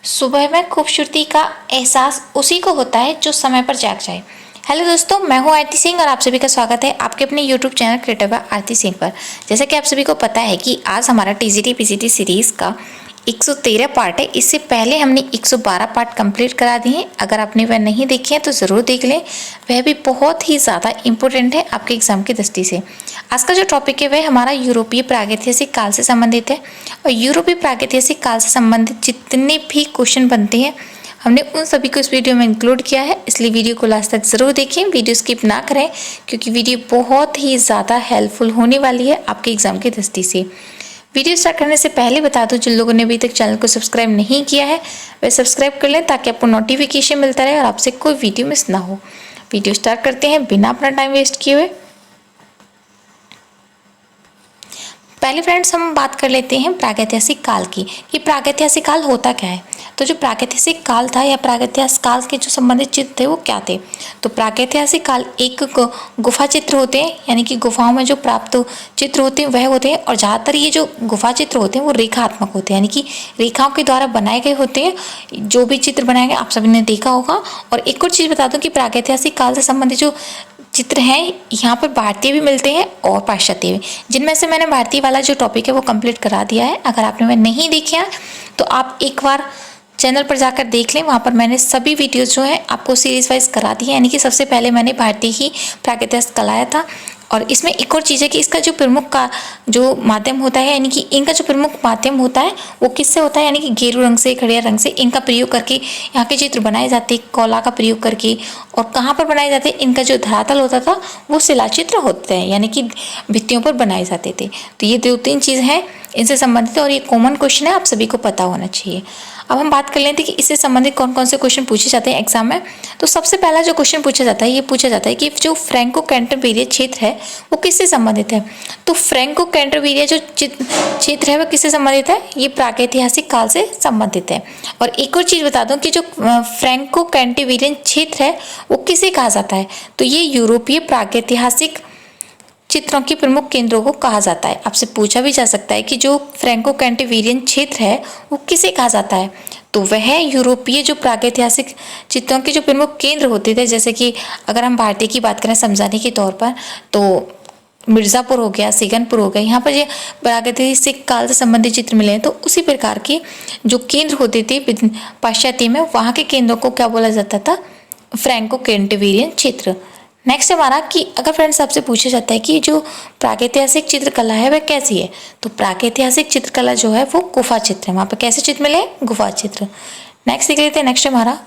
सुबह में खूबसूरती का एहसास उसी को होता है जो समय पर जाग जाए। हेलो दोस्तों, मैं हूं आरती सिंह और आप सभी का स्वागत है आपके अपने यूट्यूब चैनल क्रिएटिव बाय आरती सिंह पर। जैसा कि आप सभी को पता है कि आज हमारा टीजीटी पीजीटी सीरीज़ का 113 पार्ट है। इससे पहले हमने 112 पार्ट कंप्लीट करा दिए हैं। अगर आपने वह नहीं देखे हैं तो ज़रूर देख लें, वह भी बहुत ही ज़्यादा इम्पोर्टेंट है आपके एग्जाम की दृष्टि से। आज का जो टॉपिक है वह हमारा यूरोपीय प्रागैतिहासिक काल से संबंधित है और यूरोपीय प्रागैतिहासिक काल से संबंधित जितने भी क्वेश्चन बनते हैं हमने उन सभी को इस वीडियो में इंक्लूड किया है। इसलिए वीडियो को लास्ट तक ज़रूर देखें, वीडियो स्किप ना करें, क्योंकि वीडियो बहुत ही ज़्यादा हेल्पफुल होने वाली है आपके एग्जाम की दृष्टि से। वीडियो स्टार्ट करने से पहले बता दूं, जिन लोगों ने अभी तक चैनल को सब्सक्राइब नहीं किया है वे सब्सक्राइब कर लें ताकि आपको नोटिफिकेशन मिलता रहे और आपसे कोई वीडियो मिस ना हो। वीडियो स्टार्ट करते हैं बिना अपना टाइम वेस्ट किए हुए। पहले फ्रेंड्स हम बात कर लेते हैं प्रागैतिहासिक काल की कि प्रागैतिहासिक काल होता क्या है। तो जो प्रागैतिहासिक काल था या प्रागैतिहासिक काल के जो संबंधित चित्र थे वो क्या थे। तो प्रागैतिहासिक काल एक गुफा चित्र होते हैं, यानी कि गुफाओं में जो प्राप्त चित्र होते हैं वह होते हैं। और ज़्यादातर ये जो गुफा चित्र होते हैं वो रेखात्मक होते हैं, यानी कि रेखाओं के द्वारा बनाए गए होते हैं। जो भी चित्र बनाए गए आप सभी ने देखा होगा। और एक और चीज़ बता दूँ कि प्रागैतिहासिक काल से संबंधित जो चित्र हैं यहाँ पर भारतीय भी मिलते हैं और पाश्चात्य भी, जिनमें से मैंने भारतीय वाला जो टॉपिक है वो कंप्लीट करा दिया है। अगर आपने वह नहीं देखा है तो आप एक बार चैनल पर जाकर देख लें, वहाँ पर मैंने सभी वीडियोस जो है आपको सीरीज वाइज करा दी है। यानी कि सबसे पहले मैंने भारतीय ही प्रागैतिहासिक कराया था। और इसमें एक और चीज़ है कि इसका जो प्रमुख का जो माध्यम होता है, यानी कि इनका जो प्रमुख माध्यम होता है वो किससे होता है, यानी कि गेरू रंग से, खड़िया रंग से इनका प्रयोग करके यहाँ के चित्र बनाए जाते हैं, कोला का प्रयोग करके। और कहाँ पर बनाए जाते हैं, इनका जो धरातल होता था वो शिलाचित्र होते हैं, यानी कि भित्तियों पर बनाए जाते थे। तो ये 2-3 चीज़ हैं इनसे संबंधित और ये कॉमन क्वेश्चन है, आप सभी को पता होना चाहिए। अब हम बात कर लेते हैं कि इससे संबंधित कौन कौन से क्वेश्चन पूछे जाते हैं एग्जाम में। तो सबसे पहला जो क्वेश्चन पूछा जाता है ये पूछा जाता है कि जो फ्रैंको कैंटरबेरिया क्षेत्र है वो किससे संबंधित है। तो फ्रैंको कैंटरबेरिया जो क्षेत्र है वो किससे संबंधित है, ये प्रागैतिहासिक काल से संबंधित है। और एक और चीज़ बता दूं कि जो फ्रैंको कैंटरबेरियन क्षेत्र है वो किसे कहा जाता है, तो ये यूरोपीय प्रागैतिहासिक चित्रों के प्रमुख केंद्रों को कहा जाता है। आपसे पूछा भी जा सकता है कि जो फ्रैंको कैंटरबेरियन क्षेत्र है वो किसे कहा जाता है, तो वह यूरोपीय जो प्रागैतिहासिक चित्रों के जो प्रमुख केंद्र होते थे। जैसे कि अगर हम भारतीय की बात करें समझाने के तौर पर, तो मिर्ज़ापुर हो गया, सिगनपुर हो गया, यहाँ पर ये प्रागैतिहासिक काल से संबंधित चित्र मिले हैं। तो उसी प्रकार के जो केंद्र होते थे पाश्चात्य में, वहाँ के केंद्रों को क्या बोला जाता था, फ्रैंको कैंटरबेरियन क्षेत्र। नेक्स्ट हमारा कि अगर फ्रेंड्स आपसे पूछा जाता है कि जो प्रागैतिहासिक चित्रकला है वह कैसी है, तो प्रागैतिहासिक चित्रकला जो है वो गुफा चित्र है। वहाँ पर कैसे चित्र मिले, गुफा चित्र। नेक्स्ट देख लेते हैं। नेक्स्ट हमारा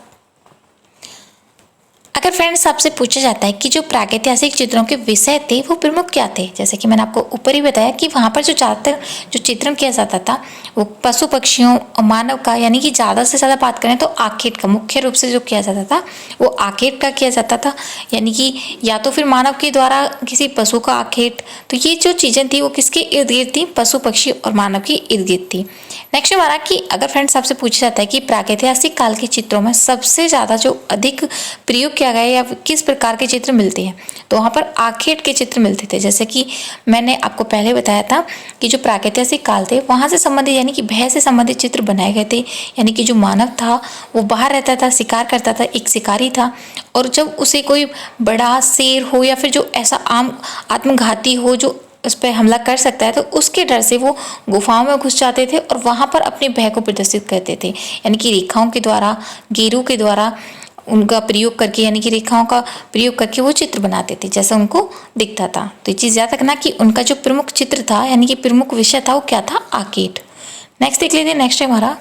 अगर फ्रेंड्स आपसे पूछा जाता है कि जो प्रागैतिहासिक चित्रों के विषय थे वो प्रमुख क्या थे, जैसे कि मैंने आपको ऊपर ही बताया कि वहाँ पर जो ज़्यादातर जो चित्रण किया जाता था वो पशु पक्षियों और मानव का, यानी कि ज़्यादा से ज़्यादा बात करें तो आखेट का, मुख्य रूप से जो किया जाता था वो आखेट का किया जाता था, यानी कि या तो फिर मानव के द्वारा किसी पशु का आखेट। तो ये जो चीज़ें थी वो किसके इर्द गिर्द थी, पशु पक्षी और मानव के इर्द गिर्द थी। नेक्स्ट हमारा कि अगर फ्रेंड्स आपसे पूछा जाता है कि प्रागैतिहासिक काल के चित्रों में सबसे ज़्यादा जो अधिक प्रयोग किया गया या किस प्रकार के चित्र मिलते हैं, तो वहाँ पर आखेट के चित्र मिलते थे। जैसे कि मैंने आपको पहले बताया था कि जो प्रागैतिहासिक काल थे वहाँ से संबंधित, यानी कि भय से संबंधित चित्र बनाए गए थे। यानी कि जो मानव था वो बाहर रहता था, शिकार करता था, एक शिकारी था, और जब उसे कोई बड़ा शेर हो या फिर जो ऐसा आम आत्मघाती हो जो उस पर हमला कर सकता है, तो उसके डर से वो गुफाओं में घुस जाते थे और वहाँ पर अपने भय को प्रदर्शित करते थे। यानी कि रेखाओं के द्वारा, गेरू के द्वारा उनका प्रयोग करके, यानी कि रेखाओं का प्रयोग करके वो चित्र बनाते थे जैसा उनको दिखता था। तो ये चीज़ याद रखना कि उनका जो प्रमुख चित्र था, यानी कि प्रमुख विषय था वो क्या था, आखेट। नेक्स्ट देख लेते हैं। नेक्स्ट है हमारा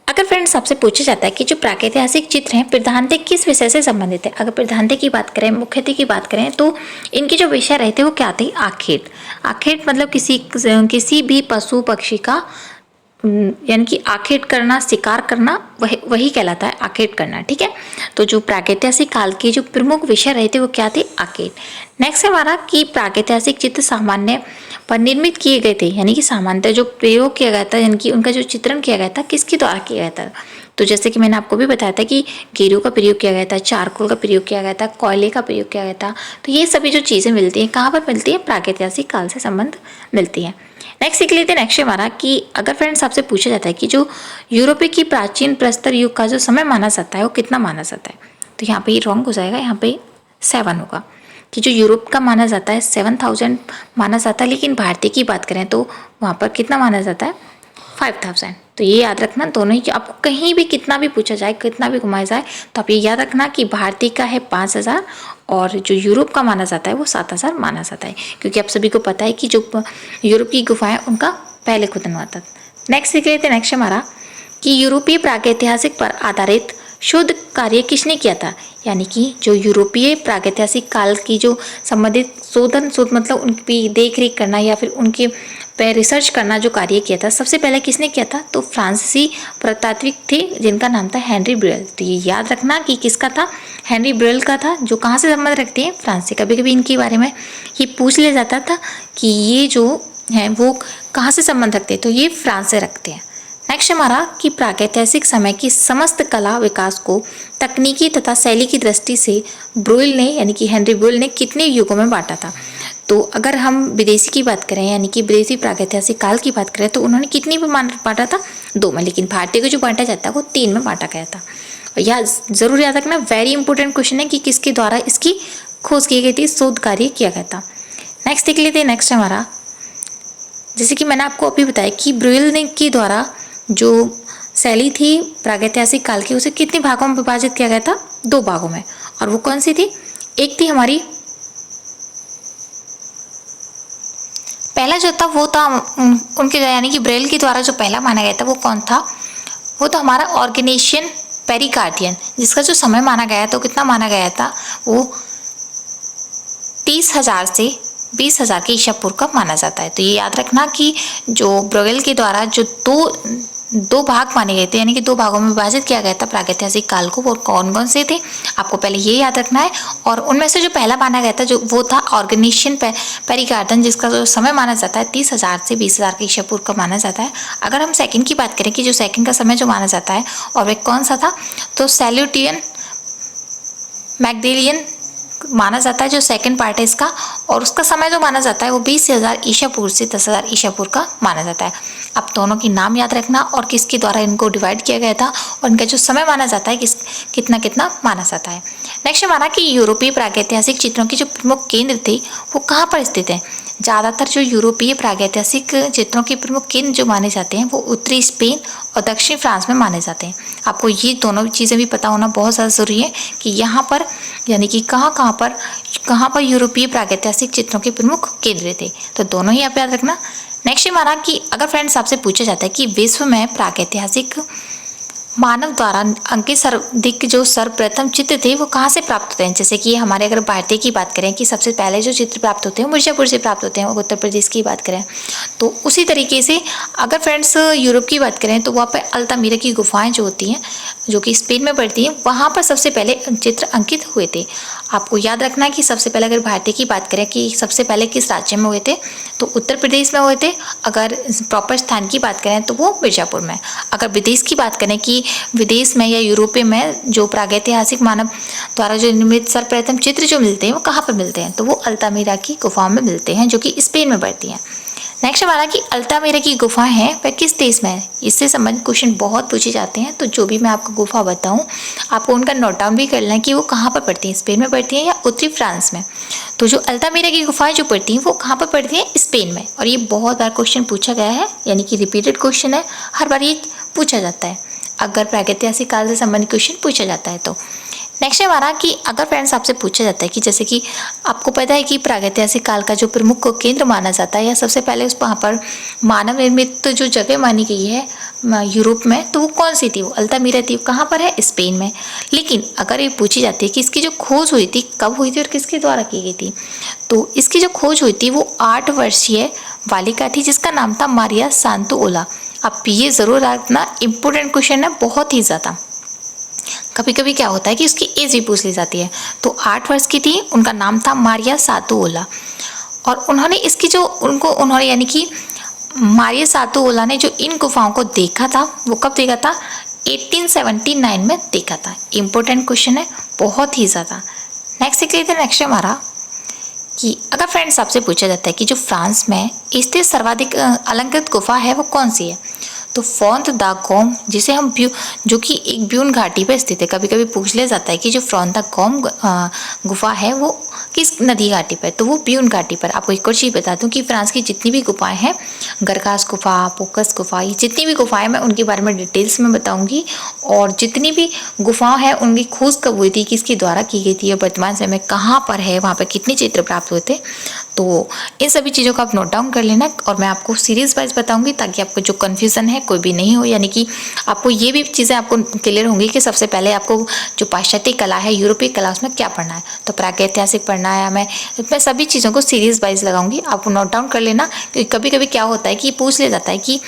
अगर फ्रेंड्स आपसे पूछा जाता है कि जो प्रागैतिहासिक चित्र हैं प्रधानतः किस विषय से संबंधित है। अगर प्रधानतः की बात करें, मुख्यतः की बात करें, तो इनके जो विषय रहते हैं वो क्या थे, आखेट। आखेट मतलब किसी भी पशु पक्षी का, यानी कि आखेट करना, शिकार करना, वही कहलाता है आखेट करना। ठीक है, तो जो प्रागैतिहासिक काल के जो प्रमुख विषय रहते वो क्या थे, आखेट। नेक्स्ट हमारा कि प्रागैतिहासिक चित्र सामान्य पर निर्मित किए गए थे, यानी कि सामान्यतः जो प्रयोग किया गया था, यानी कि उनका जो चित्रण किया गया था किसके द्वारा किया गया था। तो जैसे कि मैंने आपको भी बताया था कि गेरू का प्रयोग किया गया था, चारकोल का प्रयोग किया गया था, कोयले का प्रयोग किया गया था। तो ये सभी जो चीज़ें मिलती हैं कहाँ पर मिलती हैं, प्रागैतिहासिक काल से संबंध मिलती हैं। नेक्स्ट सीख लेते हैं। नेक्स्ट हमारा कि अगर फ्रेंड्स आपसे पूछा जाता है कि जो यूरोपीय की प्राचीन प्रस्तर युग का जो समय माना जाता है वो कितना माना जाता है, तो यहाँ पे ये रॉन्ग हो जाएगा, यहाँ पे 7 होगा कि जो यूरोप का माना जाता है 7000 माना जाता है, लेकिन भारतीय की बात करें तो वहाँ पर कितना माना जाता है 5000। तो ये याद रखना, दोनों ही आपको कहीं भी कितना भी पूछा जाए, कितना भी घुमाया जाए, तो आप ये याद रखना कि भारतीय का है 5000 और जो यूरोप का माना जाता है वो 7000 माना जाता है, क्योंकि आप सभी को पता है कि जो यूरोप की गुफाएं उनका पहले खुदन हुआ था। नेक्स्ट सीख लेते हैं। नेक्स्ट हमारा कि यूरोपीय प्रागैतिहासिक पर आधारित शोध कार्य किसने किया था, यानी कि जो यूरोपीय प्रागैतिहासिक काल की जो संबंधित शोध मतलब उनकी देख रेख करना या फिर उनके पे रिसर्च करना जो कार्य किया था, सबसे पहले किसने किया था, तो फ्रांसीसी पुरातात्विक थे जिनका नाम था हेनरी ब्रेल। तो ये याद रखना कि किसका था, हेनरी ब्रेल का था, जो कहाँ से संबंध रखते हैं, फ्रांस से। कभी कभी इनके बारे में ये पूछ लिया जाता था कि ये जो है वो कहाँ से संबंध रखते हैं, तो ये फ्रांस से रखते हैं। नेक्स्ट हमारा कि प्रागैतिहासिक समय की समस्त कला विकास को तकनीकी तथा शैली की दृष्टि से ब्रुइल ने यानी कि हेनरी ब्रुइल ने कितने युगों में बांटा था। तो अगर हम विदेशी की बात करें यानी कि विदेशी प्रागैतिहासिक काल की बात करें तो उन्होंने कितनी में बांटा था, 2 में, लेकिन भारतीय को जो बांटा जाता है वो 3 में बांटा गया था। यह जरूर याद रखना, वेरी इंपॉर्टेंट क्वेश्चन है कि किसके द्वारा इसकी खोज की गई थी, शोध कार्य किया गया था। नेक्स्ट देख लेते हैं। नेक्स्ट हमारा, जैसे कि मैंने आपको अभी बताया कि ब्रुइल ने के द्वारा जो शैली थी प्रागैतिहासिक काल की उसे कितने भागों में विभाजित किया गया था, 2 भागों में। और वो कौन सी थी, एक थी हमारी पहला जो था वो था उनके यानी कि ब्रेल के द्वारा जो पहला माना गया था वो कौन था, वो तो हमारा ऑर्गेनेशियन पेरिकार्डियन, जिसका जो समय माना गया तो कितना माना गया था, वो 30,000 से 20,000 के ईसा पूर्व का माना जाता है। तो ये याद रखना कि जो ब्रुइल के द्वारा जो दो भाग माने गए थे यानी कि 2 भागों में विभाजित किया गया था प्रागैतिहासिक काल को, वो कौन कौन से थे आपको पहले ये याद रखना है। और उनमें से जो पहला माना गया था जो वो था ऑर्गेनेशियन पेरिकार्डियन, जिसका जो समय माना जाता है 30,000 से 20,000 के ईसा पूर्व का माना जाता है। अगर हम सेकंड की बात करें कि जो सेकंड का समय जो माना जाता है और वह कौन सा था, तो सैल्यूटियन मैग्डेलियन माना जाता है जो सेकंड पार्ट है इसका, और उसका समय जो माना जाता है वो 20,000 ईसा पूर्व से 10,000 ईसा पूर्व का माना जाता है। अब दोनों के नाम याद रखना और किसके द्वारा इनको डिवाइड किया गया था और इनका जो समय माना जाता है कितना कितना माना जाता है। नेक्स्ट हमारा कि यूरोपीय प्रागैतिहासिक चित्रों के जो प्रमुख केंद्र थे वो कहाँ पर स्थित है। ज़्यादातर जो यूरोपीय प्रागैतिहासिक चित्रों के प्रमुख केंद्र जो माने जाते हैं वो उत्तरी स्पेन और दक्षिणी फ्रांस में माने जाते हैं। आपको ये दोनों चीज़ें भी पता होना बहुत ज़्यादा ज़रूरी है कि यहाँ पर यानी कि कहाँ पर यूरोपीय प्रागैतिहासिक चित्रों के प्रमुख केंद्र थे, तो दोनों ही आप याद रखना। नेक्स्ट हमारा कि अगर फ्रेंड्स आपसे पूछा जाता है कि विश्व में प्रागैतिहासिक मानव द्वारा अंकित सर्वाधिक जो सर्वप्रथम चित्र थे वो कहाँ से प्राप्त होते हैं, जैसे कि हमारे अगर भारतीय की बात करें कि सबसे पहले जो चित्र प्राप्त होते हैं मिर्जापुर से प्राप्त होते हैं, उत्तर प्रदेश की बात करें तो उसी तरीके से अगर फ्रेंड्स यूरोप की बात करें तो वहाँ पर अल्तामिरा की गुफाएं जो होती हैं जो कि स्पेन में पड़ती हैं, वहाँ पर सबसे पहले चित्र अंकित हुए थे। आपको याद रखना है कि सबसे पहले अगर भारतीय की बात करें कि सबसे पहले किस राज्य में हुए थे तो उत्तर प्रदेश में हुए थे। अगर प्रॉपर स्थान की बात करें तो वो मिर्जापुर में। अगर विदेश की बात करें कि विदेश में या यूरोप में जो प्रागैतिहासिक मानव द्वारा जो निर्मित सर्वप्रथम चित्र जो मिलते हैं वो कहाँ पर मिलते हैं, तो वो अल्तामिरा की गुफाओं में मिलते हैं जो कि स्पेन में पड़ती हैं। नेक्स्ट हमारा कि अल्तामिरा की गुफा है वह किस देश में है, इससे संबंधित क्वेश्चन बहुत पूछे जाते हैं। तो जो भी मैं आपको गुफा बताऊं आपको उनका नोट डाउन भी करना है कि वो कहाँ पर पड़ती हैं, स्पेन में पड़ती हैं या उत्तरी फ्रांस में। तो जो अल्तामिरा की गुफाएं जो पड़ती हैं वो कहाँ पर पड़ती हैं, स्पेन में। और ये बहुत बार क्वेश्चन पूछा गया है यानी कि रिपीटेड क्वेश्चन है, हर बार ये पूछा जाता है अगर प्रागैतिहासिक काल से संबंधित क्वेश्चन पूछा जाता है तो। नेक्स्ट हमारा कि अगर फ्रेंड्स आपसे पूछा जाता है कि जैसे कि आपको पता है कि प्रागैतिहासिक काल का जो प्रमुख केंद्र माना जाता है या सबसे पहले उस वहाँ पर मानव निर्मित जो जगह मानी गई है यूरोप में, तो वो कौन सी थी, वो अल्तामिरा थी। कहाँ पर है, स्पेन में। लेकिन अगर ये पूछी जाती है कि इसकी जो खोज हुई थी कब हुई थी और किसके द्वारा की गई थी, तो इसकी जो खोज हुई थी वो 8 वर्षीय बालिका थी जिसका नाम था मारिया सांतोओला। आप ये ज़रूर रखना, इम्पोर्टेंट क्वेश्चन है बहुत ही ज़्यादा। कभी कभी क्या होता है कि उसकी एज भी पूछ ली जाती है। तो 8 वर्ष की थी, उनका नाम था मारिया सांतोओला। और उन्होंने यानी कि मारिया सांतोओला ने जो इन गुफाओं को देखा था वो कब देखा था, 1879 में देखा था। इम्पोर्टेंट क्वेश्चन है बहुत ही ज़्यादा। नेक्स्ट देख लेते हैं। नेक्स्ट हमारा कि अगर फ्रेंड्स आपसे पूछा जाता है कि जो फ्रांस में स्थित सर्वाधिक अलंकृत गुफा है वो कौन सी है, तो फोंत दा कॉम, जिसे हम जो कि एक ब्यून घाटी पर स्थित है। कभी कभी पूछ लिया जाता है कि जो फोंत दा कॉम गुफा है वो किस नदी घाटी पर, तो वो ब्यून घाटी पर। आपको एक और चीज़ बता दूं कि फ्रांस की जितनी भी गुफाएं हैं, गरकास गुफा, पोकस गुफा, ये जितनी भी गुफाएं, मैं उनके बारे में डिटेल्स में बताऊंगी। और जितनी भी गुफाएं हैं उनकी खोज कब हुई थी, किसके द्वारा की गई थी, और वर्तमान समय में कहाँ पर है, वहाँ पर कितने चित्र प्राप्त हुए थे, तो इन सभी चीज़ों को आप नोट डाउन कर लेना। और मैं आपको सीरीज वाइज बताऊंगी ताकि आपको जो कन्फ्यूज़न है कोई भी नहीं हो, यानी कि आपको ये भी चीज़ें आपको क्लियर होंगी कि सबसे पहले आपको जो पाश्चात्य कला है, यूरोपीय कला, उसमें क्या पढ़ना है। तो प्रागैतिहासिक पढ़ना है, मैं सभी चीज़ों को सीरीज वाइज लगाऊंगी, आपको नोट डाउन कर लेना। क्योंकि कभी कभी क्या होता है कि पूछ लिया जाता है कि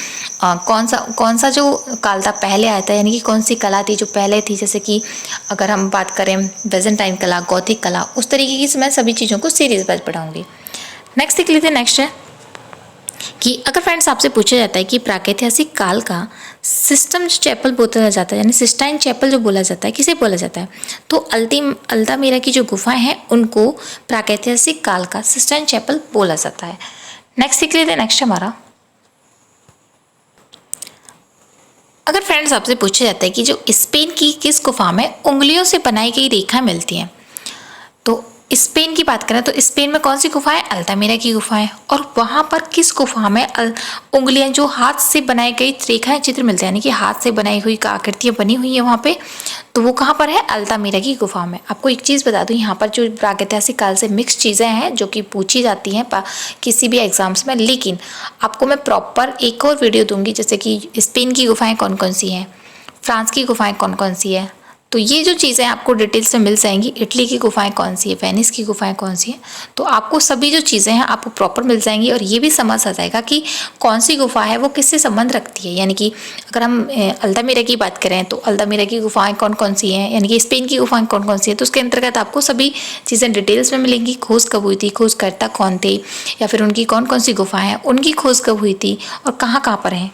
कौन सा जो काल था पहले आया था, यानी कि कौन सी कला थी जो पहले थी। जैसे कि अगर हम बात करें बेजेंटाइन कला, गौथिक कला, उस तरीके की मैं सभी चीज़ों को सीरीज वाइज पढ़ाऊंगी। नेक्स्ट देख लेते हैं। नेक्स्ट है कि अगर फ्रेंड्स आपसे पूछा जाता है कि प्रागैतिहासिक काल का सिस्टम चैपल बोला जाता है, यानी सिस्टाइन चैपल जो बोला जाता है, किसे बोला जाता है, तो अल्तामिरा की जो गुफाएं हैं उनको प्रागैतिहासिक काल का सिस्टाइन चैपल बोला जाता है। नेक्स्ट देख लेते हैं। नेक्स्ट हमारा, अगर फ्रेंड्स आपसे पूछा जाता है कि जो स्पेन की किस गुफा में उंगलियों से बनाई गई रेखा मिलती हैं, तो स्पेन की बात करें तो स्पेन में कौन सी गुफा है, अल्तामिरा की गुफा है। और वहाँ पर किस गुफा में उंगलियां जो हाथ से बनाई गई रेखाएं चित्र मिलते हैं, यानी कि हाथ से बनाई हुई आकृतियां बनी हुई है वहाँ पे, तो वो कहाँ पर है, अल्तामिरा की गुफा में। आपको एक चीज़ बता दूँ, यहाँ पर जो प्रागैतिहासिक काल से मिक्स चीज़ें हैं जो कि पूछी जाती हैं किसी भी एग्जाम्स में, लेकिन आपको मैं प्रॉपर एक और वीडियो दूंगी, जैसे कि स्पेन की गुफाएँ कौन कौन सी हैं, फ्रांस की गुफाएँ कौन कौन सी है, तो ये जो चीज़ें आपको डिटेल्स में मिल जाएंगी। इटली की गुफाएं कौन सी है, वेनिस की गुफाएं कौन सी है, तो आपको सभी जो चीज़ें हैं आपको प्रॉपर मिल जाएंगी। और ये भी समझ आ जाएगा कि कौन सी गुफा है वो किससे संबंध रखती है। यानी कि अगर हम अल्तामिरा की बात करें तो अल्तामिरा की गुफाएं कौन कौन सी हैं, यानी कि स्पेन की गुफाएं कौन कौन सी है, तो उसके अंतर्गत आपको सभी चीज़ें डिटेल्स में मिलेंगी। खोज कब हुई थी, खोजकर्ता कौन थे, या फिर उनकी कौन कौन सी गुफाएं हैं, उनकी खोज कब हुई थी और कहाँ कहाँ पर हैं।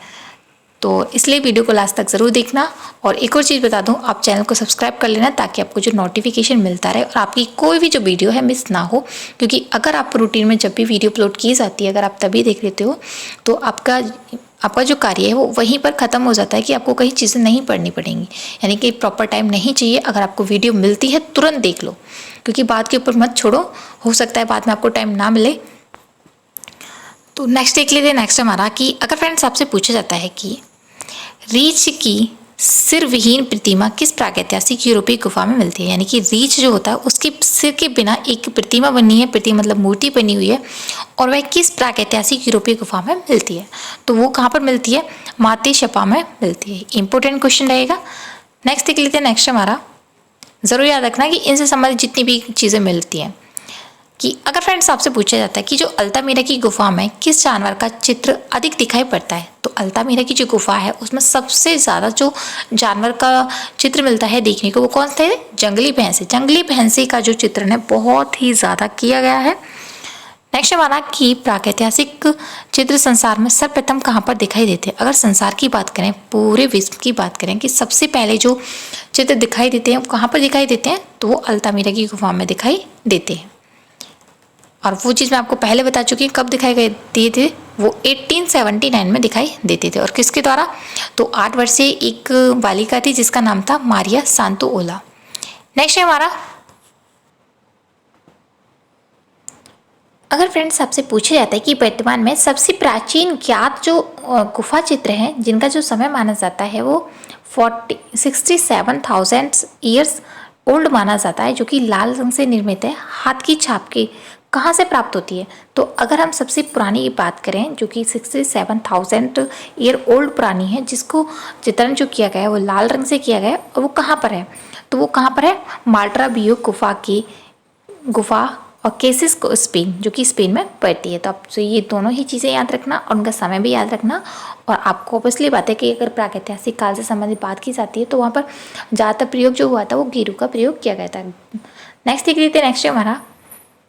तो इसलिए वीडियो को लास्ट तक ज़रूर देखना। और एक और चीज़ बता दूं, आप चैनल को सब्सक्राइब कर लेना ताकि आपको जो नोटिफिकेशन मिलता रहे और आपकी कोई भी जो वीडियो है मिस ना हो। क्योंकि अगर आप रूटीन में जब भी वीडियो अपलोड की जाती है, अगर आप तभी देख लेते हो, तो आपका जो कार्य है वो वहीं पर ख़त्म हो जाता है कि आपको कई चीज़ें नहीं पढ़नी पड़ेंगी। यानी कि प्रॉपर टाइम नहीं चाहिए। अगर आपको वीडियो मिलती है तुरंत देख लो, क्योंकि बात के ऊपर मत छोड़ो, हो सकता है बाद में आपको टाइम ना मिले। तो नेक्स्ट देख लेते हैं। नेक्स्ट हमारा कि अगर फ्रेंड्स आपसे पूछा जाता है कि रीछ की सिर विहीन प्रतिमा किस प्रागैतिहासिक यूरोपीय गुफा में मिलती है, यानी कि रीछ जो होता है उसके सिर के बिना एक प्रतिमा बनी है, प्रतिमा मतलब मूर्ति बनी हुई है, और वह किस प्रागैतिहासिक यूरोपीय गुफा में मिलती है, तो वो कहाँ पर मिलती है, माते शपा में मिलती है। इंपॉर्टेंट क्वेश्चन रहेगा। नेक्स्ट देख लेते हैं। नेक्स्ट हमारा, ज़रूर याद रखना कि इनसे संबंधित जितनी भी चीज़ें मिलती हैं, कि अगर फ्रेंड्स आपसे पूछा जाता है कि जो अल्तामिरा की गुफा में किस जानवर का चित्र अधिक दिखाई पड़ता है, तो अल्तामिरा की जो गुफा है उसमें सबसे ज़्यादा जो जानवर का चित्र मिलता है देखने को, वो कौन सा है, जंगली भैंसे। जंगली भैंसे का जो चित्रण है बहुत ही ज़्यादा किया गया है। नेक्स्ट हमारा कि प्रागैतिहासिक चित्र संसार में सर्वप्रथम कहाँ पर दिखाई देते हैं। अगर संसार की बात करें, पूरे विश्व की बात करें कि सबसे पहले जो चित्र दिखाई देते हैं वो कहाँ पर दिखाई देते हैं, तो वो अल्तामिरा की गुफा में दिखाई देते हैं। और वो चीज़ मैं आपको पहले बता चुकी हूँ, कब दिखाई दिए थे, वो 1879 में दिखाई देते थे। और किसके द्वारा, तो 8 वर्षीय एक बालिका थी जिसका नाम था मारिया सांतोओला। नेक्स्ट है हमारा, अगर फ्रेंड्स आपसे पूछा जाता है कि वर्तमान में सबसे प्राचीन ज्ञात जो गुफा चित्र हैं जिनका जो समय माना जाता है वो 67,000 ईयर्स ओल्ड माना जाता है, जो कि लाल रंग से निर्मित है, हाथ की छाप के कहाँ से प्राप्त होती है, तो अगर हम सबसे पुरानी की बात करें जो कि 67,000 ईयर ओल्ड पुरानी है, जिसको चित्रण जो किया गया है वो लाल रंग से किया गया है, और वो कहाँ पर है, तो वो कहाँ पर है, माल्टा बियो गुफा और केसिस को स्पेन, जो कि स्पेन में पड़ती है। तो आपसे ये दोनों ही चीज़ें याद रखना और उनका समय भी याद रखना। और आपको ऑब्वियसली बात है कि अगर प्रागैतिहासिक काल से संबंधित बात की जाती है तो वहाँ पर ज़्यादातर प्रयोग जो हुआ था वो गेरू का प्रयोग किया गया था। नेक्स्ट देख लेते हैं। नेक्स्ट हमारा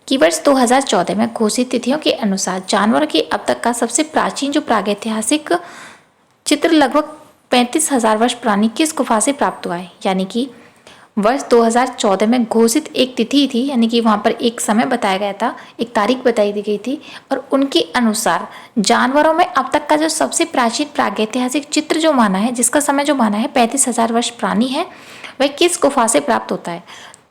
कि वर्ष 2014 में घोषित तिथियों के अनुसार जानवर के अब तक का सबसे प्राचीन जो प्रागैतिहासिक चित्र लगभग 35,000 वर्ष पुरानी किस गुफा से प्राप्त हुआ है, यानी कि वर्ष 2014 में घोषित एक तिथि थी, यानी कि वहाँ पर एक समय बताया गया था, एक तारीख बताई दी गई थी, और उनके अनुसार जानवरों में अब तक का जो सबसे प्राचीन प्रागैतिहासिक चित्र जो माना है, जिसका समय जो माना है 35,000 वर्ष पुरानी है, वह किस गुफा से प्राप्त होता है?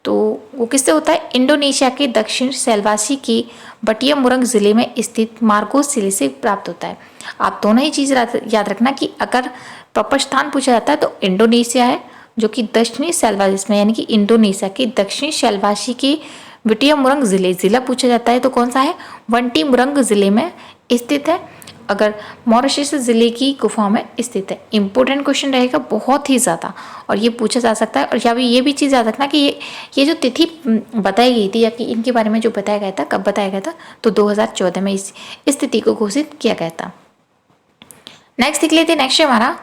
तो वो किससे होता है? इंडोनेशिया के दक्षिण सेल्वासी की बटियामुरंग जिले में स्थित मार्गोस शिला से प्राप्त होता है। आप दोनों ही चीज़ याद रखना कि अगर प्रॉपर स्थान पूछा जाता है तो इंडोनेशिया है, जो कि दक्षिणी सेल्वासी में, यानी कि इंडोनेशिया के दक्षिणी सेल्वासी की विटियामुरंग जिला पूछा जाता है तो कौन सा है? वंटीमुरंग जिले में स्थित है। अगर मॉरिशस जिले की गुफा में स्थित है। इंपॉर्टेंट क्वेश्चन रहेगा बहुत ही ज़्यादा, और ये पूछा जा सकता है। और या भी ये भी चीज़ याद रखना कि ये जो तिथि बताई गई थी, या कि इनके बारे में जो बताया गया था, कब बताया गया था? तो 2014 में इस तिथि को घोषित किया गया था। नेक्स्ट देख लेते हैं। नेक्स्ट है हमारा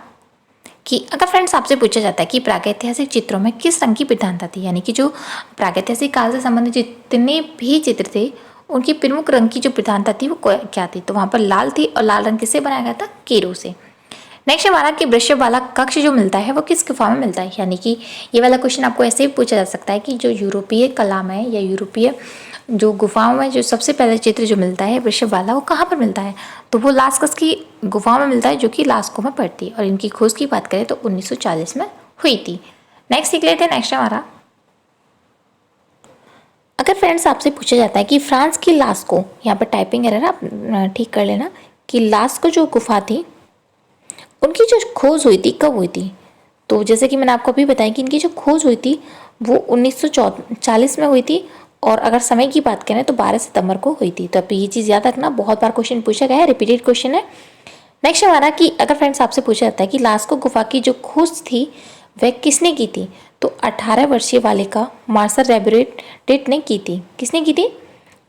कि अगर फ्रेंड्स आपसे पूछा जाता है कि प्रागैतिहासिक चित्रों में किस रंग की प्रधानता थी, यानी कि जो प्रागैतिहासिक काल से संबंधित जितने भी चित्र थे उनकी प्रमुख रंग की जो प्रधानता थी वो क्या थी? तो वहाँ पर लाल थी, और लाल रंग किससे बनाया गया था? केरों से। नेक्स्ट हमारा कि वृषभवाला कक्ष जो मिलता है वो किस गुफा में मिलता है? यानी कि ये वाला क्वेश्चन आपको ऐसे भी पूछा जा सकता है कि जो यूरोपीय कला में या यूरोपीय जो गुफाओं में जो सबसे पहले चित्र जो मिलता है वृषभवाला, वो कहाँ पर मिलता है? तो वो लास्कस की गुफा में मिलता है, जो कि लास्को में पड़ती है, और इनकी खोज की बात करें तो 1940 में हुई थी। नेक्स्ट देख लेते हैं। नेक्स्ट हमारा, अगर फ्रेंड्स आपसे पूछा जाता है कि फ्रांस की लास्को, यहाँ पर टाइपिंग एरर आप ठीक कर लेना, कि लास्को जो गुफा थी उनकी जो खोज हुई थी कब हुई थी? तो जैसे कि मैंने आपको अभी बताया कि इनकी जो खोज हुई थी वो 1940 में हुई थी, और अगर समय की बात करें तो 12 सितंबर को हुई थी। तो अब ये चीज़ याद रखना, बहुत बार क्वेश्चन पूछा गया है, रिपीटेड क्वेश्चन है। नेक्स्ट हमारा कि अगर फ्रेंड्स आपसे पूछा जाता है कि लास्को गुफा की जो खोज थी वह किसने की थी? तो 18 वर्षीय बालिका मार्सल रेबिडेट ने की थी। किसने की थी?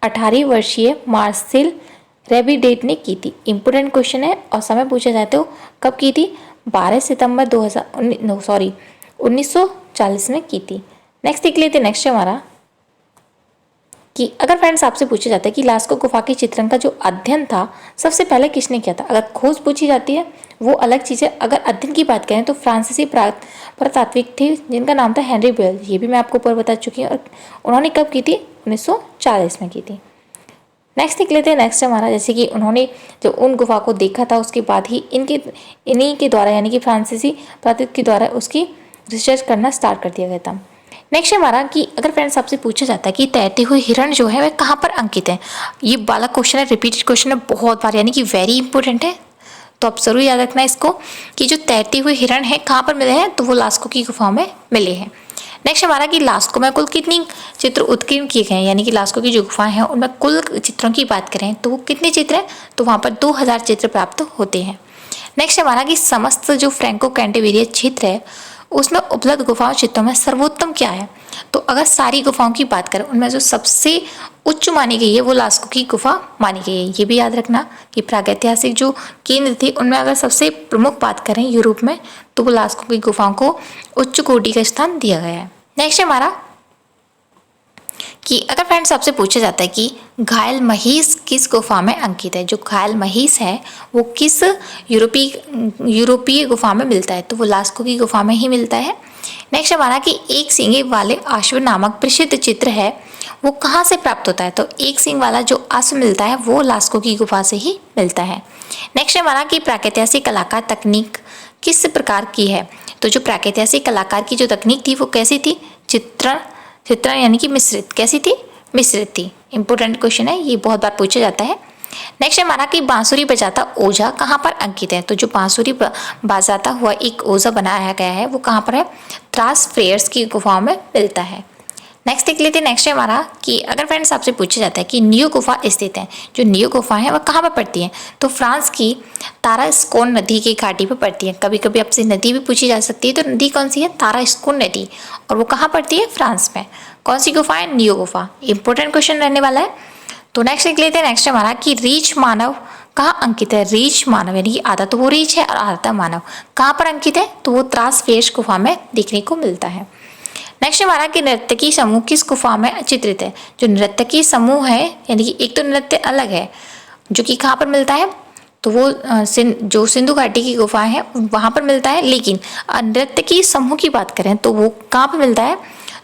18 वर्षीय मार्सेल रेबिडेट ने की थी। इंपोर्टेंट क्वेश्चन है, और समय पूछा जाता है कब की थी? 12 सितंबर 1940 में की थी। नेक्स्ट देख लेते हैं। नेक्स्ट हमारा कि अगर फ्रेंड्स आपसे पूछा जाता है कि लास्को गुफा के चित्रण का जो अध्ययन था सबसे पहले किसने किया था? अगर खोज पूछी जाती है वो अलग चीज़ है, अगर अध्ययन की बात करें तो फ्रांसीसी पुरातात्विक थे जिनका नाम था हेनरी बेल। ये भी मैं आपको ऊपर बता चुकी हूँ, और उन्होंने कब की थी? 1940 में की थी। नेक्स्ट देख लेते हैं। नेक्स्ट हमारा, जैसे कि उन्होंने जब उन गुफा को देखा था उसके बाद ही इन्हीं के द्वारा, यानी कि फ्रांसीसी पुरातात्विक के द्वारा उसकी रिसर्च करना स्टार्ट कर दिया गया था। नेक्स्ट हमारा कि अगर फ्रेंड्स आपसे पूछा जाता है कि तैरते हुए हिरण जो है वह कहाँ पर अंकित है? ये वाला क्वेश्चन है, रिपीटेड क्वेश्चन है बहुत बार, यानी कि वेरी इंपॉर्टेंट है, तो आप जरूर याद रखना इसको कि जो तैरते हुए हिरण है कहाँ पर मिले हैं? तो वो लास्को की गुफाओं में मिले हैं। नेक्स्ट हमारा कि लास्को में कुल कितनी चित्र उत्कीर्ण किए गए हैं, यानी कि लास्को की जो गुफाएं हैं उनमें कुल चित्रों की बात करें तो वो कितने चित्र हैं? तो वहाँ पर 2000 चित्र प्राप्त होते हैं। नेक्स्ट हमारा कि समस्त जो फ्रैंको कैंटेबेरिया क्षेत्र है उसमें उपलब्ध गुफाओं चित्रों में सर्वोत्तम क्या है? तो अगर सारी गुफाओं की बात करें उनमें जो सबसे उच्च मानी गई है वो लास्को की गुफा मानी गई है। ये भी याद रखना कि प्रागैतिहासिक जो केंद्र थे उनमें अगर सबसे प्रमुख बात करें यूरोप में तो वो लास्को की गुफाओं को उच्च कोटि का स्थान दिया गया है। नेक्स्ट हमारा कि अगर फ्रेंड्स आपसे पूछा जाता है कि घायल महिष किस गुफा में अंकित है? जो घायल महिष है वो किस यूरोपीय गुफा में मिलता है? तो वो लास्को की गुफा में ही मिलता है। नेक्स्ट हमारा कि एक सींग वाले अश्व नामक प्रसिद्ध चित्र है वो कहाँ से प्राप्त होता है? तो एक सींग वाला जो अश्व मिलता है वो लास्को की गुफा से ही मिलता है। नेक्स्ट हमारा कि प्रागैतिहासिक कलाकार तकनीक किस प्रकार की है? तो जो प्रागैतिहासिक कलाकार की जो तकनीक थी वो कैसी थी? चित्रण यानी कि मिश्रित। कैसी थी? मिश्रित थी। इंपोर्टेंट क्वेश्चन है, ये बहुत बार पूछा जाता है। नेक्स्ट हमारा कि बांसुरी बजाता ओझा कहाँ पर अंकित है? तो जो बांसुरी बजाता हुआ एक ओझा बनाया गया है वो कहाँ पर है? थ्रास फ्रेयर्स की गुफाओं में मिलता है। नेक्स्ट देख लेते हैं। नेक्स्ट है हमारा कि अगर फ्रेंड्स आपसे पूछा जाता है कि नियो गुफा स्थित है, जो नियो गुफा है वह कहाँ पर पड़ती है? तो फ्रांस की तारास्कोन नदी की घाटी पर पड़ती है। कभी कभी आपसे नदी भी पूछी जा सकती है, तो नदी कौन सी है? तारास्कोन नदी, और वो कहाँ पड़ती है? फ्रांस में। कौन सी गुफा है? नियो गुफा। इंपॉर्टेंट क्वेश्चन रहने वाला है। तो नेक्स्ट देख लेते हैं। नेक्स्ट हमारा कि रीछ मानव कहाँ अंकित है? रीछ मानव यानी कि आधा तो वो रीछ है और आधा मानव कहाँ पर अंकित है? तो वो त्रास फेस गुफा में देखने को मिलता है। नेक्स्ट हमारा कि नर्तकी समूह किस गुफा में चित्रित है? जो नर्तकी समूह है, यानी कि एक तो नृत्य अलग है जो कि कहाँ पर मिलता है? तो वो जो सिंधु घाटी की गुफा है वहाँ पर मिलता है, लेकिन नृत्य की समूह की बात करें तो वो कहाँ पर मिलता है?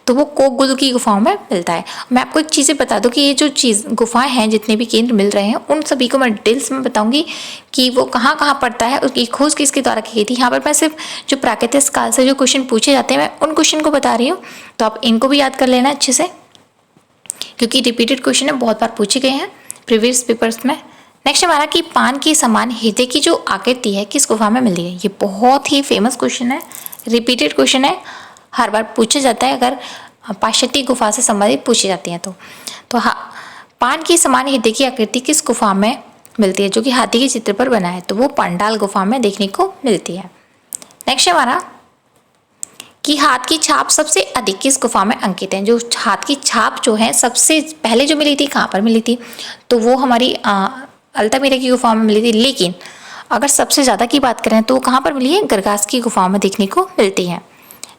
तो वो कोकगुल की गुफाओं में मिलता है। मैं आपको एक चीज़ें बता दूं कि ये जो चीज़ गुफाएं हैं, जितने भी केंद्र मिल रहे हैं, उन सभी को मैं डिटेल्स में बताऊंगी कि वो कहाँ कहाँ पड़ता है, उसकी खोज किसके द्वारा की गई थी। यहाँ पर मैं सिर्फ जो प्राकृतिक काल से जो क्वेश्चन पूछे जाते हैं, मैं उन क्वेश्चन को बता रही हूँ, तो आप इनको भी याद कर लेना अच्छे से, क्योंकि रिपीटेड क्वेश्चन है, बहुत बार पूछे गए हैं प्रीवियस पेपर्स में। नेक्स्ट हमारा कि पान की समान हृदय की जो आकृति है किस गुफा में मिलती है। ये बहुत ही फेमस क्वेश्चन है, रिपीटेड क्वेश्चन है, हर बार पूछा जाता है अगर पाश्चात्य गुफा से संबंधित पूछी जाती है तो हाँ, पान की समान हृदय की आकृति किस गुफा में मिलती है, जो कि हाथी के चित्र पर बना है, तो वो पांडाल गुफा में देखने को मिलती है। नेक्स्ट हमारा कि हाथ की छाप सबसे अधिक किस गुफा में अंकित है। जो हाथ की छाप जो है सबसे पहले जो मिली थी, कहाँ पर मिली थी, तो वो हमारी अल्तामिरा की गुफा में मिली थी। लेकिन अगर सबसे ज़्यादा की बात करें तो वो कहाँ पर मिली है, गरगास की गुफाओं में देखने को मिलती है।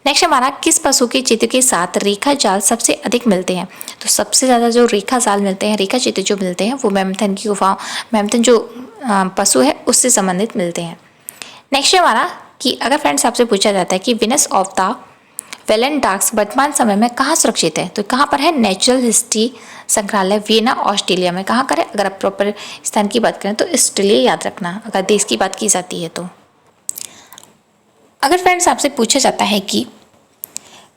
नेक्स्ट हमारा किस पशु के चित्र के साथ रेखा जाल सबसे अधिक मिलते हैं, तो सबसे ज़्यादा जो रेखा जाल मिलते हैं, रेखा चित्र जो मिलते हैं, वो मैमथन की गुफाओं, मैमथन जो पशु है उससे संबंधित मिलते हैं। नेक्स्ट हमारा कि अगर फ्रेंड्स आपसे पूछा जाता है कि विनस ऑफ द वेलेंटाक्स वर्तमान समय में कहाँ सुरक्षित है, तो कहाँ पर है, नेचुरल हिस्ट्री संग्रहालय वियना ऑस्ट्रेलिया में। कहाँ करें, अगर आप प्रॉपर स्थान की बात करें तो ऑस्ट्रेलिया याद रखना, अगर देश की बात की जाती है तो। अगर फ्रेंड्स आपसे पूछा जाता है कि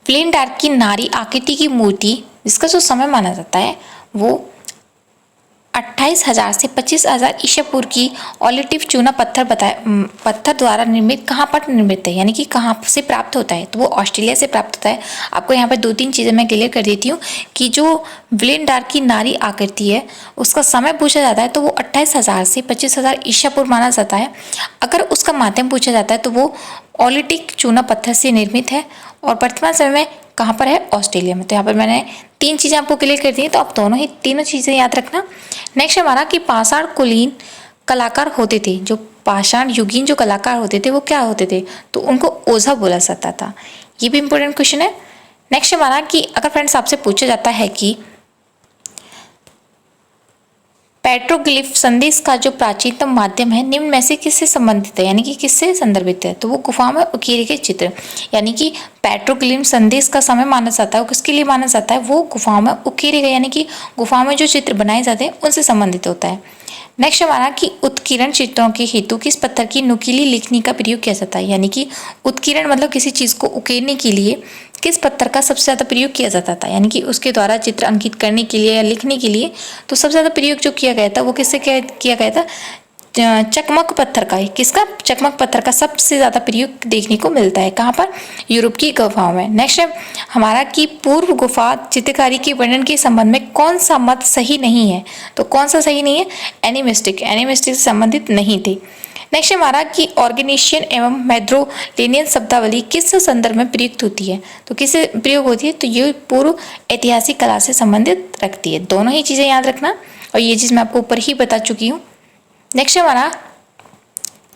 प्लेन डार्क की नारी आकृति की मूर्ति जिसका जो समय माना जाता है वो 28,000 से 25,000 ईसा पूर्व की ओलिटिव चूना पत्थर द्वारा निर्मित कहाँ पर निर्मित है, यानी कि कहाँ से प्राप्त होता है, तो वो ऑस्ट्रेलिया से प्राप्त होता है। आपको यहाँ पर 2-3 चीज़ें मैं क्लियर कर देती हूँ कि जो ब्लेन डार्क की नारी आकृति है उसका समय पूछा जाता है तो वो 28,000 से 25,000 ईसा पूर्व माना जाता है। अगर उसका माध्यम पूछा जाता है तो वो ओलिटिक चूना पत्थर से निर्मित है और वर्तमान समय में कहाँ पर है, ऑस्ट्रेलिया में। तो यहाँ पर मैंने 3 चीज़ें आपको क्लियर कर दी हैं, तो आप तीनों चीज़ें याद रखना। नेक्स्ट हमारा कि पाषाण कुलीन कलाकार होते थे, जो पाषाण युगीन जो कलाकार होते थे वो क्या होते थे, तो उनको ओझा बोला जाता था। ये भी इंपॉर्टेंट क्वेश्चन है। नेक्स्ट हमारा कि अगर फ्रेंड्स आपसे पूछा जाता है कि पेट्रोग्लिफ संदेश का जो प्राचीनतम माध्यम है निम्न में से किससे संबंधित है, यानी कि किससे संदर्भित है, तो वो गुफाओं में उकेरे गए चित्र, यानी कि पेट्रोग्लिफ संदेश का समय माना जाता है, वो किसके लिए माना जाता है, वो गुफाओं में उकेरे गए, यानी कि गुफाओं में जो चित्र बनाए जाते हैं उनसे संबंधित होता है। नेक्स्ट हमारा कि उत्कीर्ण चित्रों के हेतु किस पत्थर की नुकीली लिखनी का प्रयोग किया जाता है, यानी कि उत्कीर्ण मतलब किसी चीज़ को उकेरने के लिए किस पत्थर का सबसे ज़्यादा प्रयोग किया जाता था, यानी कि उसके द्वारा चित्र अंकित करने के लिए या लिखने के लिए, तो सबसे ज़्यादा प्रयोग जो किया गया था वो किससे किया गया था, चकमक पत्थर का। किसका, चकमक पत्थर का सबसे ज़्यादा प्रयोग देखने को मिलता है, कहाँ पर, यूरोप की गुफाओं में। नेक्स्ट है हमारा कि पूर्व गुफा चित्रकारी के वर्णन के संबंध में कौन सा मत सही नहीं है, तो कौन सा सही नहीं है, एनिमिस्टिक से संबंधित नहीं थे। नेक्स्ट हमारा कि ऑर्गेनेशियन एवं मैद्रोलेनियन शब्दावली किस संदर्भ में प्रयुक्त होती है, तो किससे प्रयोग होती है, तो ये पूर्व ऐतिहासिक कला से संबंधित रखती है। दोनों ही चीज़ें याद रखना, और ये चीज़ मैं आपको ऊपर ही बता चुकी हूँ। नेक्स्ट हमारा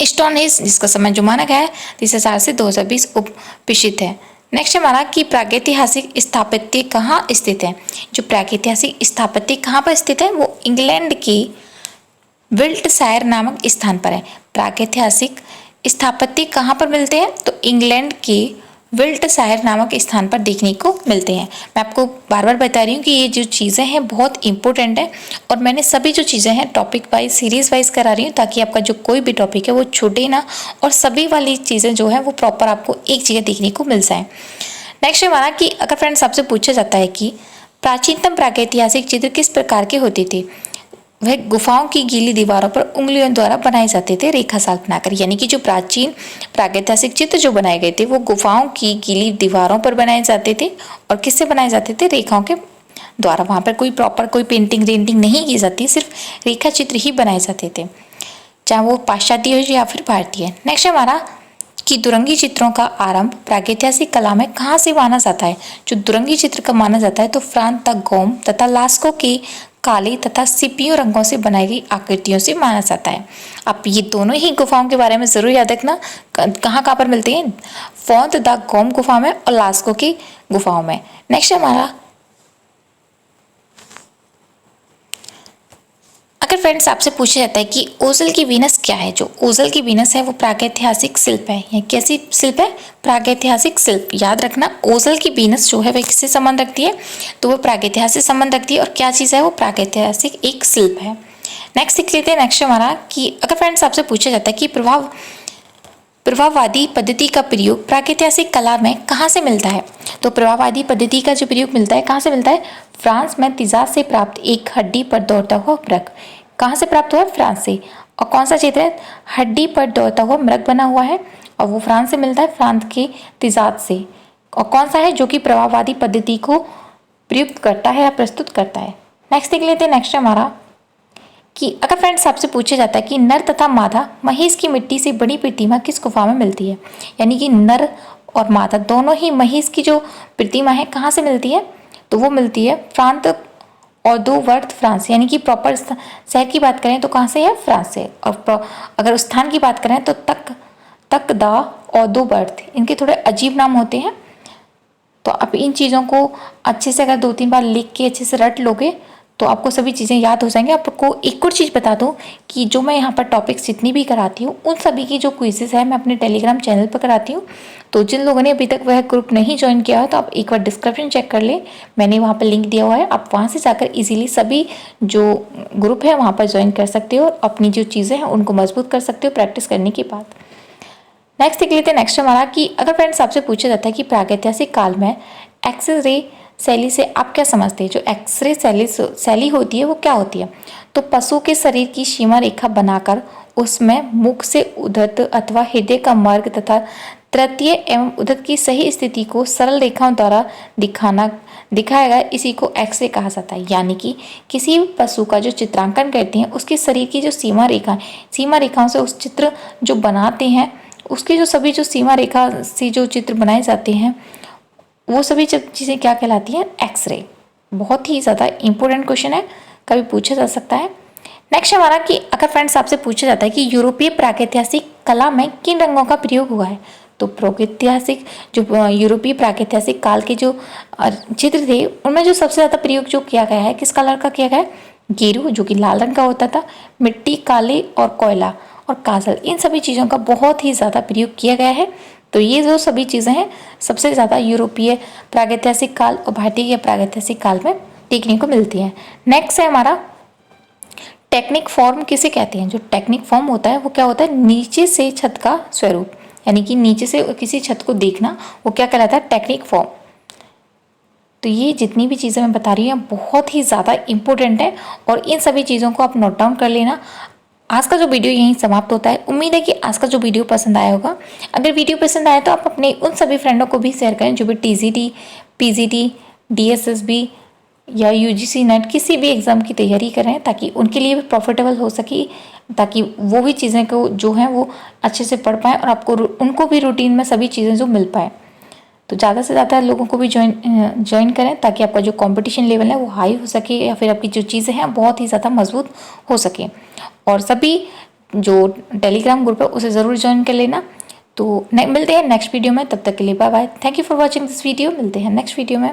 स्टोनहेंज जिसका समय जो माना गया है 30,000 से 2020 उपस्थित है। नेक्स्ट हमारा कि प्रागैतिहासिक स्थापत्य कहाँ स्थित है, जो प्रागैतिहासिक स्थापत्य कहाँ पर स्थित है, वो इंग्लैंड की विल्टशायर नामक स्थान पर है। प्रागैतिहासिक स्थापत्य कहाँ पर मिलते हैं, तो इंग्लैंड के विल्टशायर नामक स्थान पर देखने को मिलते हैं। मैं आपको बार बार बता रही हूँ कि ये जो चीज़ें हैं बहुत इंपॉर्टेंट है, और मैंने सभी जो चीज़ें हैं टॉपिक वाइज सीरीज वाइज करा रही हूँ ताकि आपका जो कोई भी टॉपिक है वो छूटे ना, और सभी वाली चीज़ें जो है वो प्रॉपर आपको एक जगह देखने को मिल जाए। नेक्स्ट हमारा कि अगर फ्रेंड्स आपसे पूछा जाता है कि प्राचीनतम प्रागैतिहासिक चित्र किस प्रकार के होते थे, वह गुफाओं की गीली दीवारों पर उंगलियों द्वारा बनाए जाते थे रेखा जाल बनाकर, यानी कि जो प्राचीन प्रागैतिहासिक चित्र जो बनाए गए थे वो गुफाओं की गीली दीवारों पर बनाए जाते थे, और किससे बनाए जाते थे, रेखाओं के द्वारा। वहाँ पर कोई प्रॉपर कोई पेंटिंग नहीं की जाती, सिर्फ रेखा चित्र ही बनाए जाते थे, चाहे वो पाश्चात्य हो या फिर भारतीय। नेक्स्ट हमारा कि दुरंगी चित्रों का आरंभ प्रागैतिहासिक कला में कहाँ से माना जाता है, जो दुरंगी चित्र का माना जाता है तो फ्रांस द गोम तथा लास्को के काले तथा सिपियों रंगों से बनाई गई आकृतियों से माना जाता है। आप ये दोनों ही गुफाओं के बारे में जरूर याद रखना, कहाँ पर मिलते हैं, फॉन्त द गोम गुफा में और लास्को की गुफाओं में। नेक्स्ट हमारा अगर फ्रेंड्स आपसे पूछा जाता है कि ओजल की वीनस क्या है, जो ओजल की वीनस है वो प्रागैतिहासिक शिल्प है। या कैसी शिल्प है? प्रागैतिहासिक शिल्प। याद रखना, ओजल की वीनस जो है वह किससे संबंध रखती है? तो वो प्रागैतिहासिक संबंध रखती है। और क्या चीज़ है? वो प्रागैतिहासिक एक शिल्प है। नेक्स्ट देख लेते हैं। नेक्स्ट हमारा कि अगर फ्रेंड्स आपसे पूछा जाता है कि प्रभाववादी पद्धति का प्रयोग प्रागैतिहासिक कला में कहाँ से मिलता है? तो प्रभाववादी पद्धति का जो प्रयोग मिलता है कहाँ से मिलता है? फ्रांस में तिजात से प्राप्त एक हड्डी पर दौड़ता हुआ मृग। कहाँ से प्राप्त हुआ? फ्रांस से। और कौन सा क्षेत्र है? हड्डी पर दौड़ता हुआ मृग बना हुआ है और वो फ्रांस से मिलता है, फ्रांस के तिजात से। और कौन सा है? जो कि प्रभाववादी पद्धति को प्रयुक्त करता है या प्रस्तुत करता है। नेक्स्ट देख लेते हैं। नेक्स्ट हमारा कि अगर फ्रेंड्स आपसे पूछा जाता है कि नर तथा मादा महेश की मिट्टी से बनी प्रतिमा किस गुफा में मिलती है? यानी कि नर और मादा दोनों ही महेश की जो प्रतिमा है कहाँ से मिलती है? तो वो मिलती है फ्रांत और दो वर्थ फ्रांस। यानी कि प्रॉपर शहर की बात करें तो कहाँ से है? फ्रांस से। और अगर स्थान की बात करें तो तक दा और दो वर्थ, इनके थोड़े अजीब नाम होते हैं। तो आप इन चीज़ों को अच्छे से अगर 2-3 बार लिख के अच्छे से रट लोगे तो आपको सभी चीज़ें याद हो जाएंगी। आपको एक और चीज़ बता दूं कि जो मैं यहाँ पर टॉपिक्स जितनी भी कराती हूँ उन सभी की जो क्विजेस है मैं अपने टेलीग्राम चैनल पर कराती हूँ। तो जिन लोगों ने अभी तक वह ग्रुप नहीं ज्वाइन किया हो तो आप एक बार डिस्क्रिप्शन चेक कर लें, मैंने वहाँ पर लिंक दिया हुआ है। आप वहाँ से जाकर इजीली सभी जो ग्रुप है वहाँ पर ज्वाइन कर सकते हो और अपनी जो चीज़ें हैं उनको मजबूत कर सकते हो प्रैक्टिस करने के बाद। नेक्स्ट देख लेते हैं। नेक्स्ट हमारा कि अगर फ्रेंड्स आपसे पूछा जाता है कि प्रागैतिहासिक काल में एक्स-रे शैली से आप क्या समझते हैं? जो एक्सरे शैली होती है वो क्या होती है? तो पशु के शरीर की सीमा रेखा बनाकर उसमें मुख से उद्धत अथवा हृदय का मार्ग तथा तृतीय एवं उद्धत की सही स्थिति को सरल रेखाओं द्वारा दिखाया गया, इसी को एक्सरे कहा जाता है। यानी कि किसी भी पशु का जो चित्रांकन करते हैं उसके शरीर की जो सीमा रेखाओं से उस चित्र जो बनाते हैं उसकी जो सभी जो सीमा रेखा से जो चित्र बनाए जाते हैं वो सभी चीज़ें क्या कहलाती हैं? एक्सरे। बहुत ही ज़्यादा इंपॉर्टेंट क्वेश्चन है, कभी पूछा जा सकता है। नेक्स्ट हमारा कि अगर फ्रेंड्स आपसे पूछा जाता है कि यूरोपीय प्रागैतिहासिक कला में किन रंगों का प्रयोग हुआ है? तो प्रागैतिहासिक जो यूरोपीय प्रागैतिहासिक काल के जो चित्र थे उनमें जो सबसे ज़्यादा प्रयोग जो किया गया है किस कलर का किया गया है? गेरू, जो कि लाल रंग का होता था, मिट्टी, काले और कोयला और काजल, इन सभी चीज़ों का बहुत ही ज़्यादा प्रयोग किया गया है। तो ये जो सभी चीज़ें हैं सबसे ज़्यादा यूरोपीय प्रागैतिहासिक काल और भारतीय प्रागैतिहासिक काल में देखने को मिलती है। नेक्स्ट है हमारा टेक्निक फॉर्म किसे कहते हैं? जो टेक्निक फॉर्म होता है वो क्या होता है? नीचे से छत का स्वरूप, यानी कि नीचे से किसी छत को देखना, वो क्या कहलाता है? Technique form. तो ये जितनी भी चीज़ें मैं बता रही हूँ बहुत ही ज़्यादा इंपॉर्टेंट है और इन सभी चीज़ों को आप नोट डाउन कर लेना। आज का जो वीडियो यहीं समाप्त होता है। उम्मीद है कि आज का जो वीडियो पसंद आया होगा। अगर वीडियो पसंद आया तो आप अपने उन सभी फ्रेंडों को भी शेयर करें जो भी टीजीटी, पीजीटी, डीएसएसबी या यूजीसी नेट किसी भी एग्ज़ाम की तैयारी कर रहे हैं ताकि उनके लिए भी प्रॉफिटेबल हो सके, ताकि वो भी चीज़ें को जो हैं वो अच्छे से पढ़ पाएँ और आपको उनको भी रूटीन में सभी चीज़ें जो मिल पाए। तो ज़्यादा से ज़्यादा लोगों को भी ज्वाइन करें ताकि आपका जो कंपटीशन लेवल है वो हाई हो सके या फिर आपकी जो चीज़ें हैं बहुत ही ज़्यादा मजबूत हो सके। और सभी जो टेलीग्राम ग्रुप है उसे ज़रूर ज्वाइन कर लेना। तो मिलते हैं नेक्स्ट वीडियो में, तब तक के लिए bye bye. Thank you for watching this video. मिलते हैं नेक्स्ट वीडियो में।